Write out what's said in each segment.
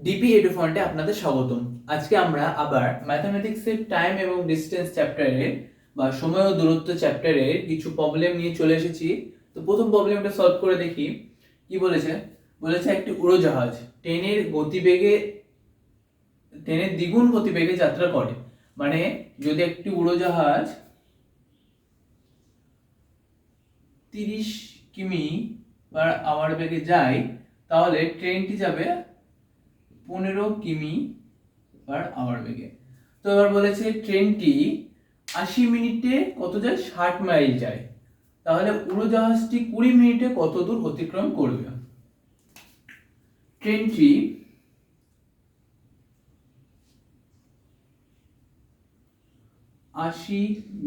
DP এডুফন্টে আপনাদের স্বাগতম। আজকে আমরা আবার ম্যাথমেটিক্সের টাইম এবং ডিস্টেন্স চ্যাপ্টারের বা সময় ও দূরত্ব চ্যাপ্টারের কিছু প্রবলেম নিয়ে চলে এসেছি। তো প্রথম প্রবলেমটা সলভ করে দেখি কি বলেছে। বলেছে একটি উড়োজাহাজ ট্রেনের দ্বিগুণ গতিবেগে যাত্রা করে। মানে যদি একটি উড়োজাহাজ 30 কিমি পার আওয়ার বেগে যায়, তাহলে ট্রেনটি যাবে 15 কিমি পার আওয়ার বেগে। তো এবার বলেছে ট্রেনটি 80 মিনিটে কত যায়, 60 মাইল যায়। তাহলে উড়োজাহাজটি 20 মিনিটে কত দূর অতিক্রম করবে। ট্রেনটি 80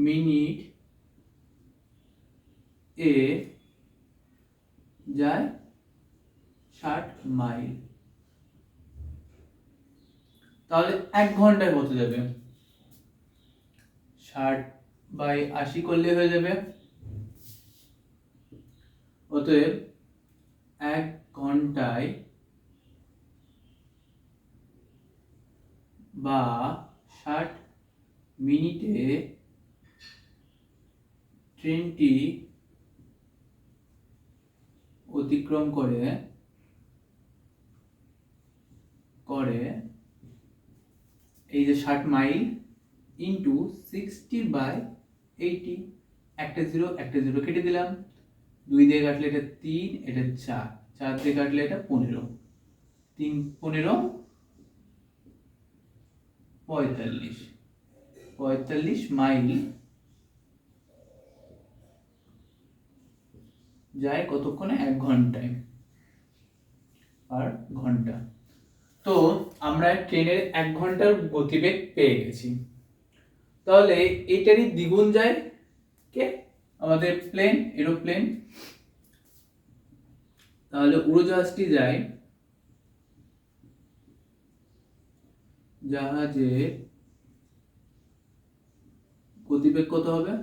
মিনিট এ যায় 60 মাইল, তাহলে 1 ঘন্টায় কত যাবে? 60/80 করলে হয়ে যাবে। অতএব 1 ঘন্টায় বা 60 মিনিটে ট্রেনটি অতিক্রম করে এই যে 60 মাইল ইন্টু 60/80। একটা জিরো কেটে দিলাম, 2 দিয়ে কাটলে এটা 3, এটা 4, 4 দিয়ে কাটলে এটা 15, 3 15 45 মাইল যায় কতক্ষণে? 1 ঘন্টায় পার ঘন্টা। তো আমরা ট্রেনের 1 ঘন্টার গতিবেগ পেয়ে গেছি। তাহলে এটারই দ্বিগুণ যায় কে? আমাদের এরোপ্লেন। তাহলে উড়োজাহাজটি যায়, জাহাজের গতিবেগ কত হবে?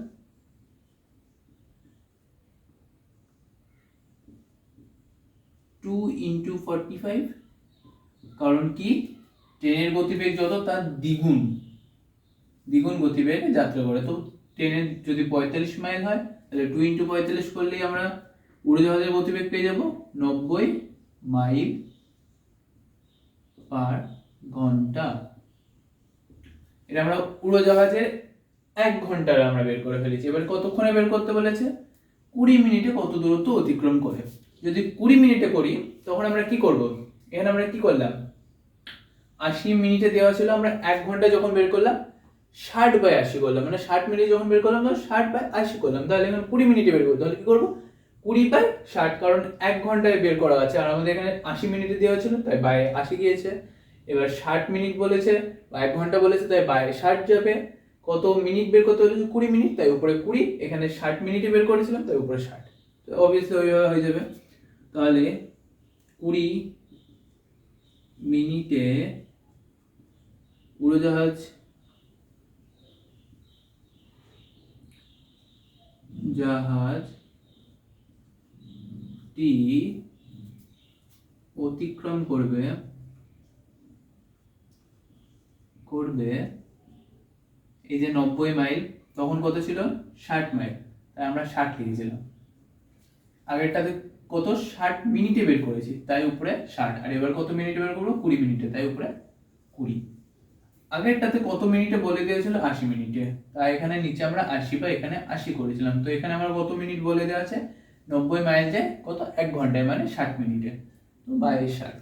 2 × 45। কারণ কি, ট্রেনের গতিবেগ যত তার দ্বিগুণ গতিবেগে যাত্রা করে। তো ট্রেনের যদি 45 মাইল হয়, তাহলে 2 × 45 করলেই আমরা উড়োজাহাজের গতিবেগ পেয়ে যাব 90 মাইল পার ঘন্টা। এটা আমরা উড়োজাহাজের 1 ঘন্টার আমরা বের করে ফেলেছি। এবার কতক্ষণে বের করতে বলেছে? 20 মিনিটে কত দূরত্ব অতিক্রম করে। যদি 20 মিনিটে করি, তখন আমরা কি করব? এখানে আমরা কি করলাম, 80 মিনিটে দেওয়া ছিল, আমরা 1 ঘন্টা যখন বের করলাম 60/80 করলাম, মানে 60 মিনিট যখন বের করলাম তখন 60/80 করলাম। তাহলে এখানে 20 মিনিটে বের করতে হলে কি করব? 20/60, কারণ 1 ঘন্টায় বের করা আছে, আর আমাদের এখানে 80 মিনিটে দেওয়া ছিল, তাই 80 গিয়েছে। এবার 60 মিনিট বলেছে বা 1 ঘন্টা বলেছে, তাই 60 যাবে। কত মিনিট বের করতে হলে? 20 মিনিট, তাই উপরে 20। এখানে 60 মিনিটে বের করেছিলাম, তাই উপরে 60। তো অবভিয়াসলি ওইভাবে হয়ে যাবে। তাহলে 20 মিনিটে জাহাজটি অতিক্রম করবে এই যে 90 মাইল, তখন কত ছিল? 60 মাইল, তাই আমরা 60 লিখেছিলাম। আগেরটাতে কত? 60 মিনিটে বের করেছি, তাই উপরে 60। আর এবার কত মিনিটে বের করবো? 20 মিনিটে, তাই উপরে 20। আগেরটাতে কত মিনিটে বলে দিয়েছিল? 80 মিনিটে, তাই এখানে নিচে আমরা 80 বা এখানে 80 করেছিলাম। তো এখানে আমার কত মিনিট বলে দেওয়া আছে? 90 মাইল যায় কত? 1 ঘন্টায়, মানে 60 মিনিটে। তো 60।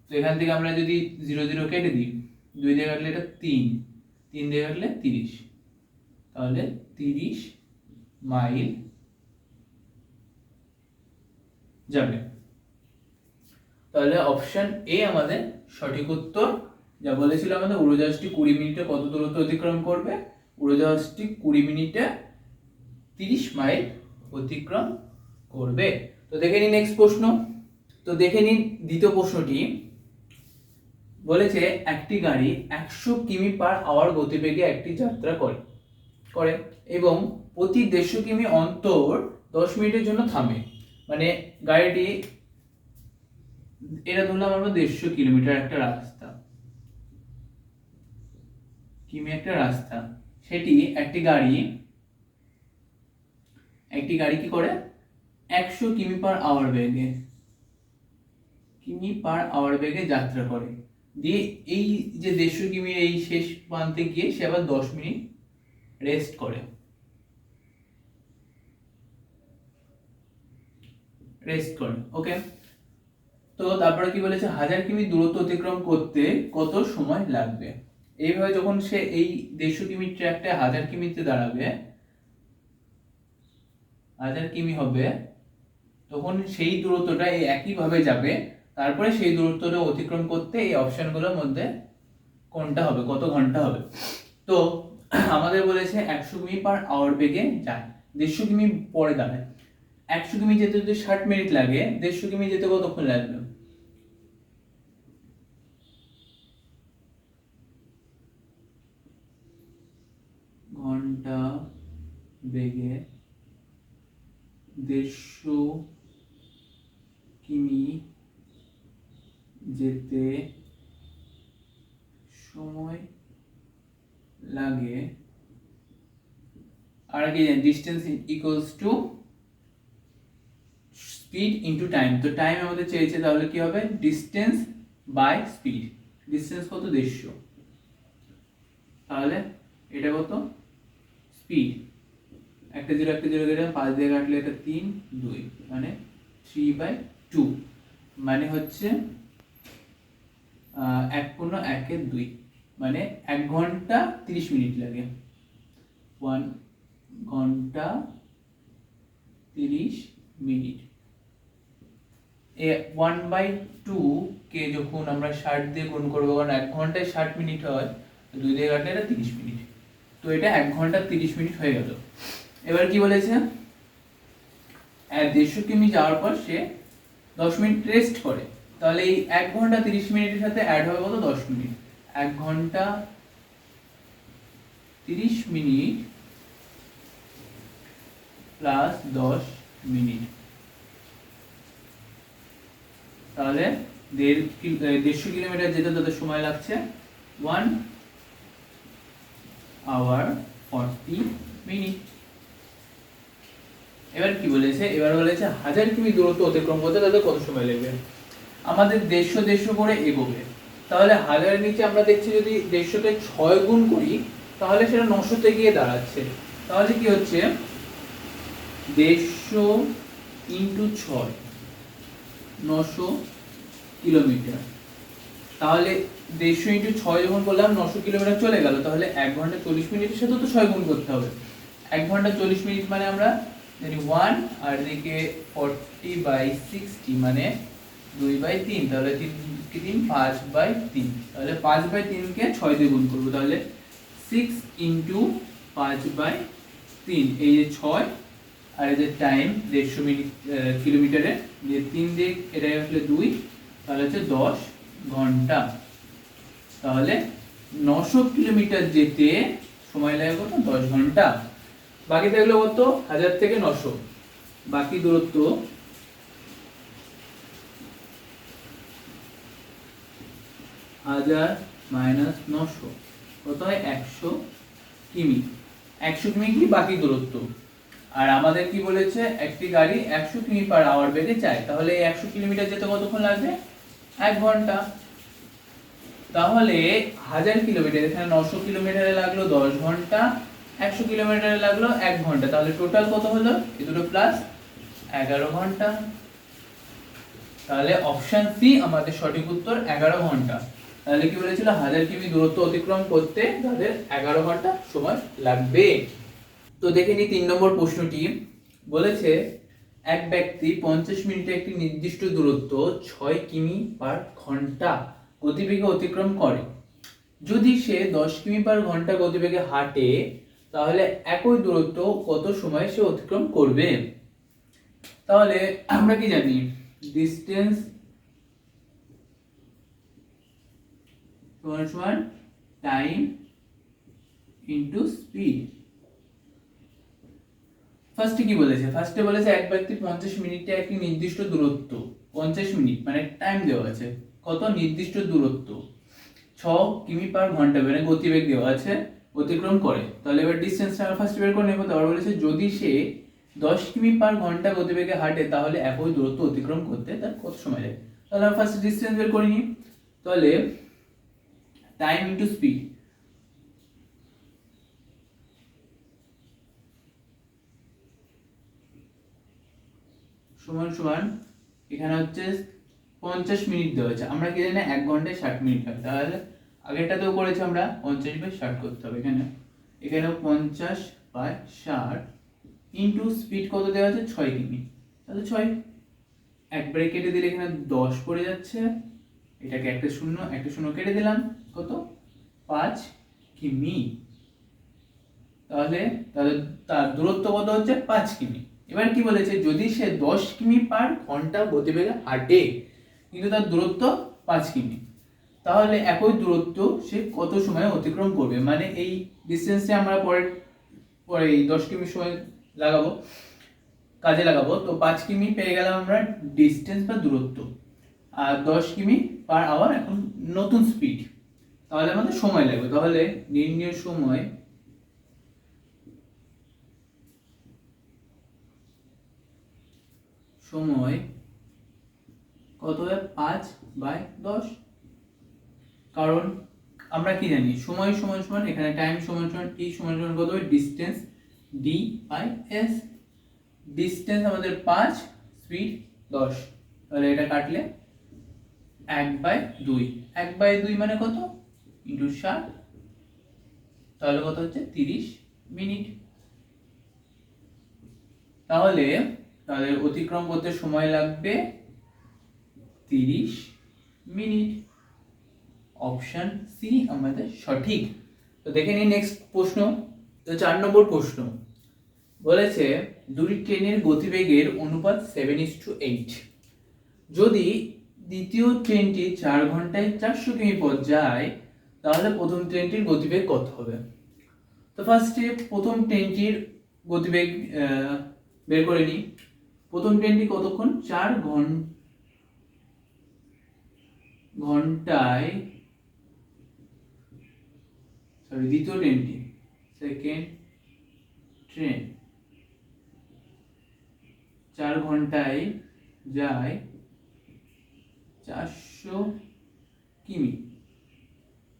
তো এখান থেকে আমরা যদি 0 0 কেটে দিই, 2 দিয়ে কাটলে এটা 3, 3 দিয়ে কাটলে 30, তাহলে 30 মাইল যাবে। তাহলে অপশন এ আমাদের সঠিক উত্তর। যা বলেছিল আমাদের, উড়োজাহাজটি 20 মিনিটে কত দূরত্ব অতিক্রম করবে? উড়োজাহাজটি 20 মিনিটে 30 মাইল অতিক্রম করবে। তো দেখে নিন নেক্সট প্রশ্ন। তো দেখে নিন দ্বিতীয় প্রশ্নটি। বলেছে একটি গাড়ি 100 কিমি পার আওয়ার গতিবেগে একটি যাত্রা করে এবং প্রতি 150 কিমি অন্তর 10 মিনিটের জন্য থামে। মানে গাড়িটি এটা ধরলাম আমরা 150 কিলোমিটার একটা রাস্তা, কিমি একটা রাস্তা, সেটি একটি গাড়ি কি করে 100 কিমি পার আওয়ার বেগে যাত্রা করে, দিয়ে এই যে 150 কিমি এই শেষ প্রান্তে গিয়ে সে আবার 10 মিনিট রেস্ট করে। ওকে, তো তারপরে কি বলেছে 1000 কিমি দূরত্ব অতিক্রম করতে কত সময় লাগবে। এইভাবে যখন সে এই 150 কিমি ট্র্যাকটা 1000 কিমিতে দাঁড়াবে, 1000 কিমি হবে, তখন সেই দূরত্বটা এই একইভাবে যাবে। তারপরে সেই দূরত্বটা অতিক্রম করতে এই অপশনগুলোর মধ্যে কোনটা হবে, কত ঘন্টা হবে। তো আমাদের বলেছে 100 কিমি পার আওয়ার বেগে যায়, 150 কিমি পরে দাঁড়ায়। 100 কিমি যেতে যদি 60 মিনিট লাগে, 150 কিমি যেতে কতক্ষণ লাগবে? ঘন্টা বেগে 150 কিমি যেতে সময় লাগে, আর কি distance equals to speed into time. তো টাইম আমাদের চেয়েছে, তাহলে কি হবে ডিস্টেন্স বাই স্পিড। ডিস্টেন্স কত 150, তাহলে এটা কত স্পিড, একটা জিরো কেটে 5 দিয়ে কাটলে এটা 3 2 মানে 3/2, মানে হচ্ছে 1/2 মানে 1 ঘন্টা 30 মিনিট লাগে। 1 ঘন্টা 30 মিনিট। 1/2 কে যখন আমরা 60 দিয়ে গুণ করবো, কারণ 1 ঘন্টায় 60 মিনিট হয়, 2 দিয়ে কাটলে এটা 30 মিনিট, তো এটা 1 ঘন্টা 30 মিনিট হয়ে গেল। এবার কি বলেছে 150 কিমি যাওয়ার পর সে 10 মিনিট রেস্ট করে, তাহলে এই 1 ঘন্টা 30 মিনিটের সাথে অ্যাড হবে কত 10 মিনিট। 1 ঘন্টা 30 মিনিট প্লাস 10 মিনিট, তাহলে 150 কিলোমিটার যেতে তাদের সময় লাগছে 1 আওয়ার 40 মিনিট। এবার কি বলেছে, এবার বলেছে 1000 কিমি দূরত্ব অতিক্রম করতে তাদের কত সময় লাগবে। আমাদের 150 করে এগোবে, তাহলে 1000 নিচে আমরা দেখছি যদি 150 কে 6 গুণ করি তাহলে সেটা 900 তে গিয়ে দাঁড়াচ্ছে। তাহলে কি হচ্ছে 150 ইনটু 6 900 কিলোমিটার, তাহলে 150 ইনটু 6 যখন করলাম 900 কিলোমিটার চলে গেল, তাহলে 1 ঘন্টা 40 মিনিটের সাথে তো 6 গুণ করতে হবে। 1 ঘন্টা 40 মিনিট মানে আমরা জানি 1, আর এদিকে 40/60 মানে 2/3, তাহলে 3 5/3, তাহলে 5/3 কে 6 দিয়ে গুণ করব, তাহলে 6 ইনটু 5/3, এই যে 6 আর এই যে টাইম 150 মিনিট কিলোমিটারে, যে 3 দিয়ে এটা আসলে 2, তাহলে হচ্ছে 10 ঘন্টা। তাহলে 900 কিলোমিটার যেতে সময় লাগে কত 10 ঘন্টা। বাকি থাকলো কত 1000 থেকে 900, বাকি দূরত্ব 1000 মাইনাস 900 কত হয় 100 কিমি। 100 কিমি কি বাকি দূরত্ব, আর আমাদের কি বলেছে একটি গাড়ি 100 কিমি পার আওয়ার বেগে যায়, তাহলে এই 100 কিলোমিটার যেতে কতক্ষণ লাগবে 1 ঘন্টা। তাহলে 1000 কিলোমিটার, এখানে 900 কিলোমিটারে লাগলো 10 ঘন্টা, 100 কিলোমিটারে লাগলো 1 ঘন্টা, তাহলে টোটাল কত হলো এই দুটো প্লাস 11 ঘন্টা। তাহলে অপশন সি আমাদের সঠিক উত্তর 11 ঘন্টা। তাহলে কি বলেছিল 1000 কিমি দূরত্ব অতিক্রম করতে তাদের 11 ঘন্টা সময় লাগবে। তো দেখে নি 3 নম্বর প্রশ্নটি বলেছে এক ব্যক্তি 50 মিনিটে একটি নির্দিষ্ট দূরত্ব 6 কিমি পার ঘন্টা গতিবেগে অতিক্রম করে। যদি সে 10 কিমি পার ঘন্টা গতিবেগে হাঁটে তাহলে একই দূরত্ব কত সময় সে অতিক্রম করবে। তাহলে আমরা কি জানি ডিসটেন্স সমান টাইম ইনটু স্পিড। ফার্স্টে কি বলেছে, ফার্স্টে বলেছে এক ব্যক্তি 50 মিনিটে একটি নির্দিষ্ট দূরত্ব 50 মিনিট মানে টাইম দেওয়া আছে, কত নির্দিষ্ট দূরত্ব 6 কিমি পার ঘন্টা মানে গতিবেগ দেওয়া আছে অতিক্রম করে। তাহলে এবার ডিসটেন্সটা আমরা ফার্স্ট বের করে নেব। তারপর বলেছে যদি সে 10 কিমি পার ঘন্টা গতিবেগে হাঁটে তাহলে একই দূরত্ব অতিক্রম করতে তার কত সময় লাগে। তাহলে আমরা ফার্স্ট ডিসটেন্স বের করে নিই। তাহলে টাইম ইনটু স্পিড, সমান সমান এখানে হচ্ছে 50 মিনিট দেওয়া আছে, আমরা কি জানি 1 ঘন্টায় 60 মিনিট হয়। তাহলে আগেরটাতেও করেছি আমরা 50/60 করতে হবে। এখানেও 50/60 ইনটু স্পিড কত দেওয়া আছে 6 কিমি। তাহলে 6 একবারে কেটে দিলে এখানে 10 পড়ে যাচ্ছে, এটাকে একটা শূন্য কেটে দিলাম, কত 5 কিমি। তাহলে তার দূরত্ব কত হচ্ছে 5 কিমি। এবার কি বলেছে যদি সে 10 কিমি পার ঘন্টা গতিবেগে হাঁটে কিন্তু তার দূরত্ব 5 কিমি, তাহলে একই দূরত্ব সে কত সময় অতিক্রম করবে। মানে এই ডিসটেন্সে আমরা পরে এই 10 কিমি সময় কাজে লাগাবো। তো 5 কিমি পেয়ে গেলাম আমরা ডিসটেন্স বা দূরত্ব, আর 10 কিমি পার আওয়ার এখন নতুন স্পিড। তাহলে আমাদের সময় লাগবে। তাহলে নির্ণয় সময় কত হবে 5/10, কারণ আমরা কি জানি সময় সমান সমান এখানে টাইম সমান সমান টি সমান সমান কত হবে ডিসটেন্স d/s। ডিসটেন্স আমাদের 5, স্পিড 10, তাহলে এটা কাটলে 1/2, 1/2 মানে কত ইনটু 60, তাহলে কত হচ্ছে 30 মিনিট। তাহলে তাদের অতিক্রম করতে সময় লাগবে 30 মিনিট। অপশন সি আমাদের সঠিক। তো দেখে নিই নেক্সট প্রশ্ন। তো 4 নম্বর প্রশ্ন বলেছে দুটি ট্রেনের গতিবেগের অনুপাত 7:8। যদি দ্বিতীয় ট্রেনটি 4 ঘন্টায় 400 কিমি পথ যায় তাহলে প্রথম ট্রেনটির গতিবেগ কত হবে। তো ফার্স্টে প্রথম ট্রেনটির গতিবেগ বের করে নিই। প্রথম ট্রেনটি কতক্ষণ 4 ঘন্টায়, দ্বিতীয় ট্রেনটি সেকেন্ড ট্রেন 4 ঘন্টায় যায় 400 কিমি,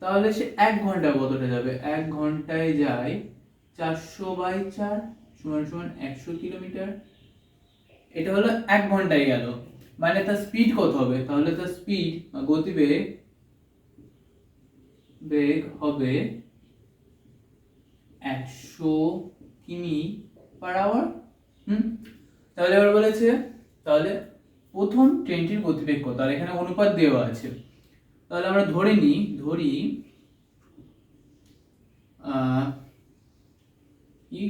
তাহলে সে 1 ঘন্টা কতটা যাবে, 1 ঘন্টায় যায় 400/4 সমান সমান 100 কিলোমিটার। এটা হলো 1 ঘন্টায় গেল, মানে তার স্পিড কত হবে, তাহলে তার স্পিড গতিবেগ হবে 100 কিমি পার আওয়ার। তাহলে এবার বলেছে তাহলে প্রথম ট্রেনটির গতিবেগ কত, আর এখানে অনুপাত দেওয়া আছে। তাহলে আমরা ধরি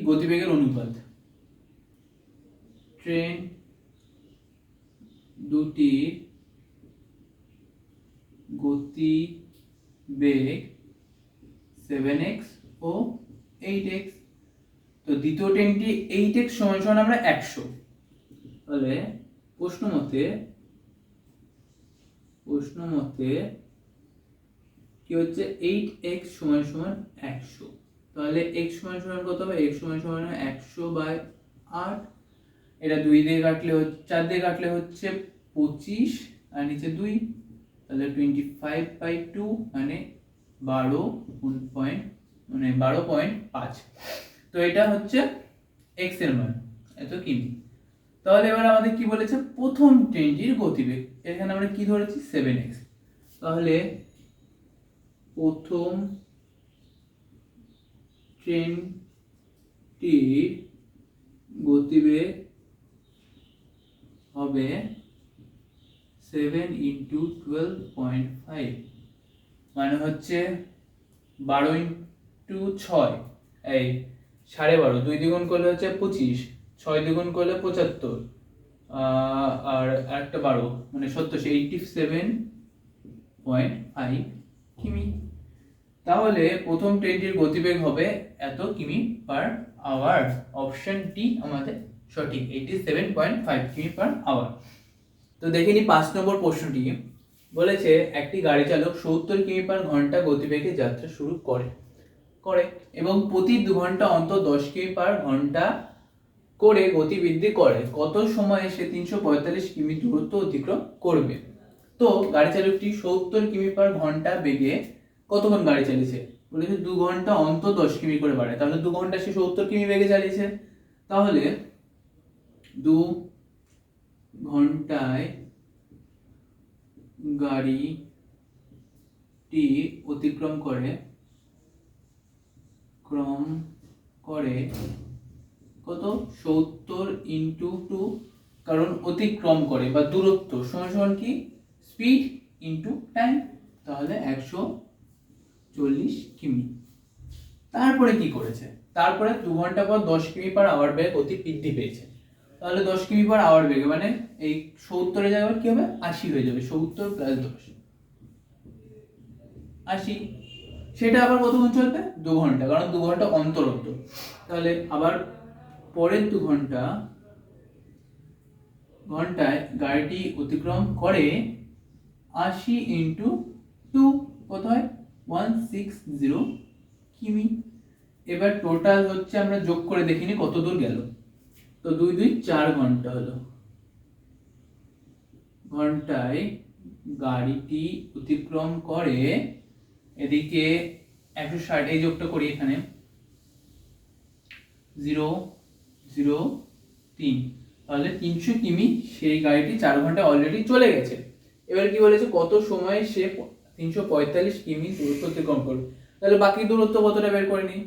গতিবেগের অনুপাত, ট্রেন দুটি গতিবেগ 7x ও 8x। তো দ্বিতীয় ট্রেনটি 8x সমান সমান আমরা 100। তাহলে প্রশ্ন মতে কি হচ্ছে 8x সমান সমান 100। তাহলে x সমান সমান কত হবে, x সমান সমান 100/8। এটা 2 দিয়ে কাটলে 4 দিয়ে কাটলে হচ্ছে 25 আর নিচে 2, তাহলে 25/2 মানে 12.5। তো এটা হচ্ছে x এর মান এত কিমি। তাহলে এবার আমাদের কি বলেছে প্রথম ট্রেনটির গতিবেগ, এখানে আমরা কি ধরেছি 7x। তাহলে প্রথম ট্রেনটির গতিবেগ হবে 7 × 12.5 মানে হচ্ছে 12 × 6 এই 12.5, 2 দ্বিগুণ করলে হচ্ছে 25, 6 দ্বিগুণ করলে 75, আর একটা 12 মানে 87.5 কিমি। তাহলে প্রথম ট্রেনটির গতিবেগ হবে এত কিমি পার আওয়ার। অপশন ডি আমাদের সঠিক, 87.5 কিমি পার আওয়ার। তো দেখিনি 5 নম্বর প্রশ্নটি বলেছে একটি গাড়ি চালক 70 কিমি/ঘন্টা গতিবেগে যাত্রা শুরু করে এবং প্রতি 2 ঘন্টা অন্তর 10 কিমি/ঘন্টা করে গতি বৃদ্ধি করে। কত সময়ে সে 345 কিমি দূরত্ব অতিক্রম করবে? তো গাড়ি চালকটি 70 কিমি/ঘন্টা বেগে কতক্ষণ গাড়ি চালিয়েছে বলেছে 2 ঘন্টা অন্তর 10 কিমি করে বাড়ে, তাহলে 2 ঘন্টা সে 70 কিমি বেগে চালিয়েছে। তাহলে 2 ঘন্টায় গাড়িটি অতিক্রম করে কত 70 ইন্টু 2, কারণ অতিক্রম করে বা দূরত্ব সমান কি স্পিড ইন্টু টাইম, তাহলে 140 কিমি। তারপরে কি করেছে? তারপরে 2 ঘন্টা পর 10 কিমি/আওয়ার বেগ গতি বৃদ্ধি পেয়েছে, তাহলে 10 কিমি/আওয়ার বেগে মানে এই 70 এর জায়গায় কি হবে 80 হয়ে যাবে, 70 + 10 80। সেটা আবার কতক্ষণ চলবে? 2 ঘন্টা, কারণ 2 ঘন্টা অন্তর। তাহলে আবার পরের 2 ঘন্টায় গাড়িটি অতিক্রম করে 80 ইন্টু 2, কত হয় 160 কিমি। এবার টোটাল হচ্ছে আমরা যোগ করে দেখিনি কত দূর গেল। তো 2 2 4 ঘন্টা হলো। ঘন্টায় গাড়িটি অতিক্রম করে, এদিকে 160, এই যোগটা করি এখানে 0 0 3, তাহলে 300 কিমি সেই গাড়িটি 4 ঘন্টা অলরেডি চলে গেছে। এবার কি বলেছে কত সময়ে সে 345 কিমি দূরত্ব অতিক্রম করবে, তাহলে বাকি দূরত্ব কতটা বের করে নিই।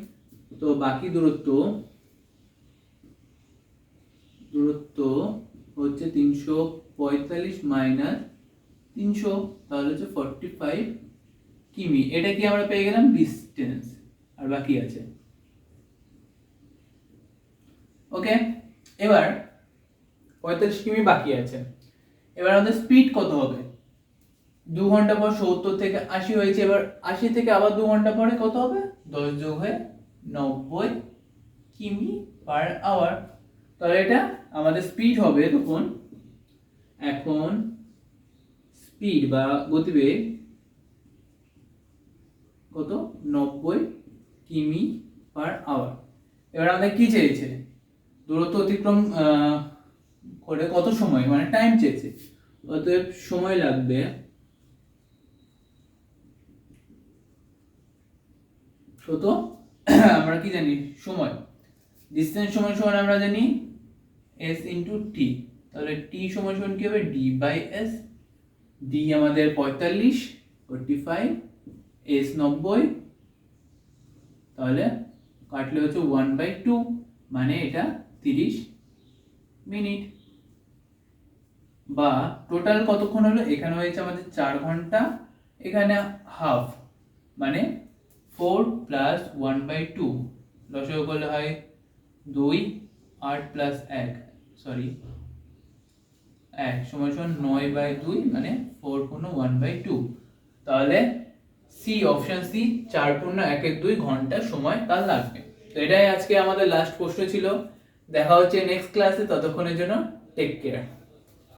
তো বাকি দূরত্ব হচ্ছে 345 মাইনাস 300, তাহলে হচ্ছে 45 কিমি। এটা কি আমরা পেয়ে গেলাম ডিসটেন্স, আর বাকি আছে। ওকে, এবার 45 কিমি বাকি আছে। এবার আমাদের স্পিড কত হবে? 2 ঘন্টা পর 70 থেকে 80 হয়েছে, এবার 80 থেকে আবার 2 ঘন্টা পরে কত হবে? 10 যোগ হয়ে 90 কিমি/আওয়ার। তাহলে এটা আমাদের স্পিড হবে তখন। এখন স্পিড বা গতিবেগ কত? 90 কিমি/আওয়ার। এবার আমাদের কি চেয়েছে? দূরত্ব অতিক্রম করে কত সময়, মানে টাইম চেয়েছে। অতএব সময় লাগবে কত? আমরা কি জানি সময়, ডিসটেন্স সমান সমান আমরা জানি s ইন্টু টি। তাহলে টি সমান সমান কি হবে? d/s। d আমাদের 45, s 90, তাহলে কাটলে হচ্ছে 1/2, মানে এটা 30 মিনিট। বা টোটাল কতক্ষণ হলো? এখানে হয়েছে আমাদের 4 ঘন্টা, এখানে হাফ, মানে 4 + 1/2, লসাগু করলে হয় 2, 8 + 1 সমান সমান 9/2, মানে 4 × 1/2। তাহলে সি, অপশন সি, 4 × 1 ঘন্টা সময় তার লাগবে। তো এটাই আজকে আমাদের লাস্ট প্রশ্ন ছিল। দেখা হচ্ছে নেক্সট ক্লাসে, ততক্ষণের জন্য টেক কেয়ার।